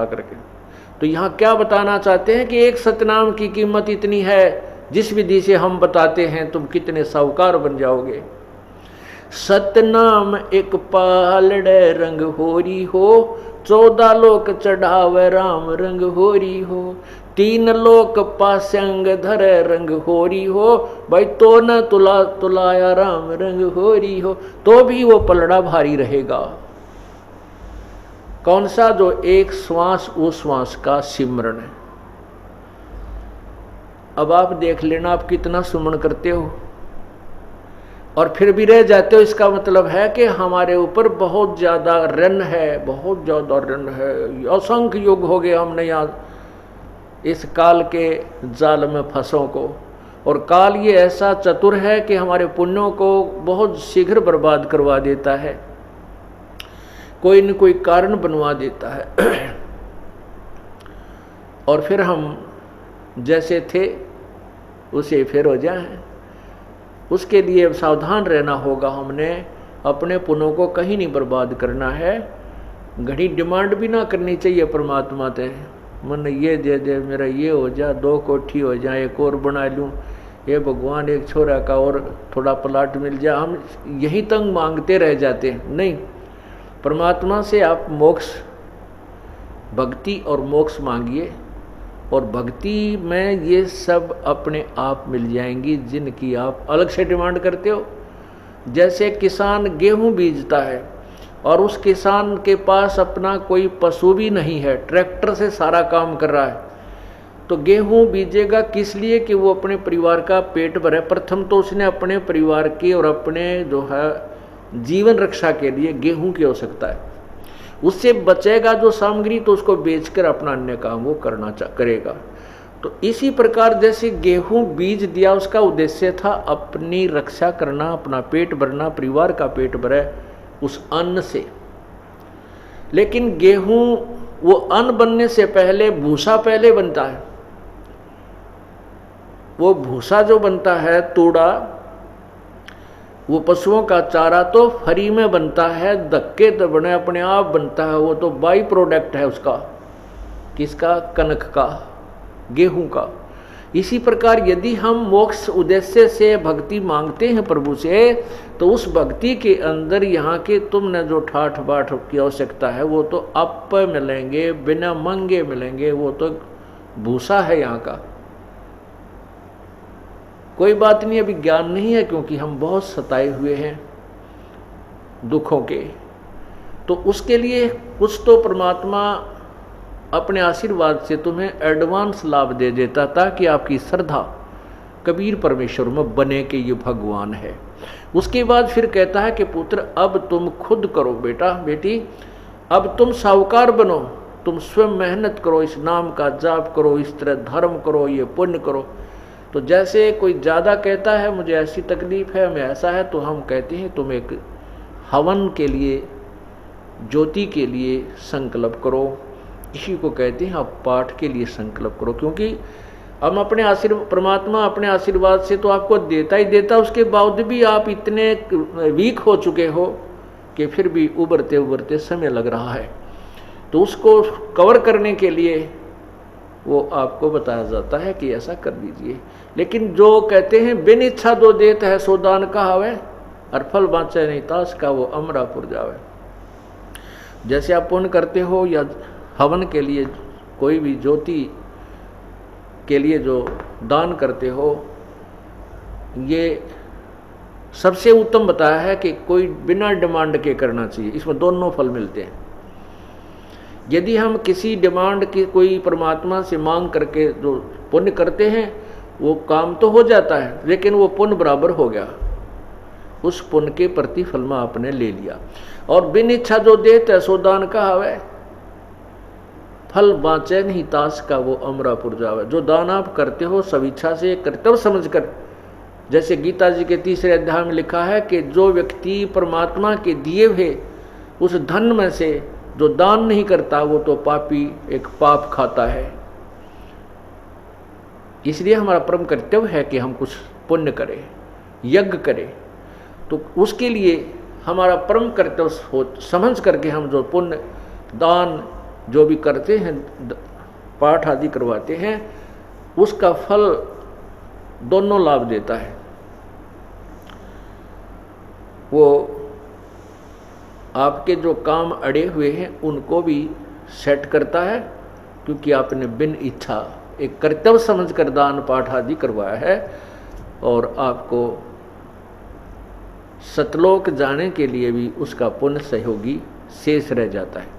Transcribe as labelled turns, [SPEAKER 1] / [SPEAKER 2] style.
[SPEAKER 1] करके। तो यहाँ क्या बताना चाहते हैं कि एक सतनाम की कीमत इतनी है, जिस विधि से हम बताते हैं तुम कितने साहूकार बन जाओगे। सतनाम एक पालड़े रंग होरी हो, 14 लोक चढ़ावे राम रंग होरी हो, 3 लोक पास्यंग धरे रंग होरी हो, भाई तो न तुला तुलाया राम रंग होरी हो। तो भी वो पलड़ा भारी रहेगा। कौन सा? जो एक श्वास उस श्वास का सिमरन है। अब आप देख लेना आप कितना सुमन करते हो और फिर भी रह जाते हो। इसका मतलब है कि हमारे ऊपर बहुत ज्यादा ऋण है, बहुत ज्यादा ऋण है। असंख्य युग हो गए हमने यहाँ इस काल के जाल में फंसों को, और काल ये ऐसा चतुर है कि हमारे पुण्यों को बहुत शीघ्र बर्बाद करवा देता है, कोई न कोई कारण बनवा देता है। और फिर हम जैसे थे उसे फिर हो जाए। उसके लिए सावधान रहना होगा। हमने अपने पुण्यों को कहीं नहीं बर्बाद करना है। घड़ी डिमांड भी ना करनी चाहिए परमात्मा से, मन ये दे दे, मेरा ये हो जा, 2 कोठी हो जाए, एक और बना लूँ, ये भगवान एक छोरा का और थोड़ा प्लाट मिल जाए। हम यही तंग मांगते रह जाते हैं। नहीं, परमात्मा से आप मोक्ष, भक्ति और मोक्ष मांगिए, और भक्ति में ये सब अपने आप मिल जाएंगी जिनकी आप अलग से डिमांड करते हो। जैसे किसान गेहूं बीजता है और उस किसान के पास अपना कोई पशु भी नहीं है, ट्रैक्टर से सारा काम कर रहा है, तो गेहूं बीजेगा किस लिए? कि वो अपने परिवार का पेट भरे। प्रथम तो उसने अपने परिवार की और अपने जो है जीवन रक्षा के लिए गेहूं की आवश्यकता है। उससे बचेगा जो सामग्री तो उसको बेचकर अपना अन्य काम वो करेगा। तो इसी प्रकार जैसे गेहूं बीज दिया, उसका उद्देश्य था अपनी रक्षा करना, अपना पेट भरना, परिवार का पेट भरे उस अन्न से। लेकिन गेहूं वो अन्न बनने से पहले भूसा पहले बनता है। वो भूसा जो बनता है, तूड़ा, वो पशुओं का चारा तो फ्री में बनता है, धक्के तो बने अपने आप बनता है। वो तो बाई प्रोडक्ट है उसका, किसका? कनक का, गेहूं का। इसी प्रकार यदि हम मोक्ष उद्देश्य से भक्ति मांगते हैं प्रभु से, तो उस भक्ति के अंदर यहाँ के तुमने जो ठाठ बाट की आवश्यकता है वो तो आप मिलेंगे, बिना मंगे मिलेंगे। वो तो भूसा है यहाँ का। कोई बात नहीं, अभी ज्ञान नहीं है क्योंकि हम बहुत सताए हुए हैं दुखों के। तो उसके लिए कुछ तो परमात्मा अपने आशीर्वाद से तुम्हें एडवांस लाभ दे देता ताकि आपकी श्रद्धा कबीर परमेश्वर में बने कि ये भगवान है। उसके बाद फिर कहता है कि पुत्र अब तुम खुद करो, बेटा बेटी अब तुम साहूकार बनो, तुम स्वयं मेहनत करो, इस नाम का जाप करो, इस तरह धर्म करो, ये पुण्य करो। तो जैसे कोई ज़्यादा कहता है मुझे ऐसी तकलीफ है, मैं ऐसा है, तो हम कहते हैं तुम एक हवन के लिए, ज्योति के लिए संकल्प करो। इसी को कहते हैं आप पाठ के लिए संकल्प करो, क्योंकि हम अपने परमात्मा अपने आशीर्वाद से तो आपको देता ही देता, उसके बावजूद भी आप इतने वीक हो चुके हो कि फिर भी उभरते उभरते समय लग रहा है। तो उसको कवर करने के लिए वो आपको बताया जाता है कि ऐसा कर दीजिए। लेकिन जो कहते हैं बिन इच्छा दो देत है सो दान कहावे, और फल बाँचे नहीं तास का वो अमरापुर जावे। जैसे आप पुण्य करते हो या हवन के लिए, कोई भी ज्योति के लिए जो दान करते हो, ये सबसे उत्तम बताया है कि कोई बिना डिमांड के करना चाहिए। इसमें दोनों फल मिलते हैं। यदि हम किसी डिमांड की कोई परमात्मा से मांग करके जो पुण्य करते हैं वो काम तो हो जाता है, लेकिन वो पुण्य बराबर हो गया, उस पुण्य के प्रतिफल में आपने ले लिया। और बिन इच्छा जो देते सो दान कहावे, फल बाँचे नहीं तास का वो अमरापुर जावे। जो दान आप करते हो सब इच्छा से, कर्तव्य समझकर, जैसे गीता जी के 3रे अध्याय में लिखा है कि जो व्यक्ति परमात्मा के दिए हुए उस धन में से जो दान नहीं करता वो तो पापी, एक पाप खाता है। इसलिए हमारा परम कर्तव्य है कि हम कुछ पुण्य करें, यज्ञ करें। तो उसके लिए हमारा परम कर्तव्य समझ करके हम जो पुण्य दान जो भी करते हैं, पाठ आदि करवाते हैं, उसका फल दोनों लाभ देता है। वो आपके जो काम अड़े हुए हैं उनको भी सेट करता है, क्योंकि आपने बिन इच्छा एक कर्तव्य समझकर दान पाठ आदि करवाया है, और आपको सतलोक जाने के लिए भी उसका पुण्य सहयोगी शेष रह जाता है।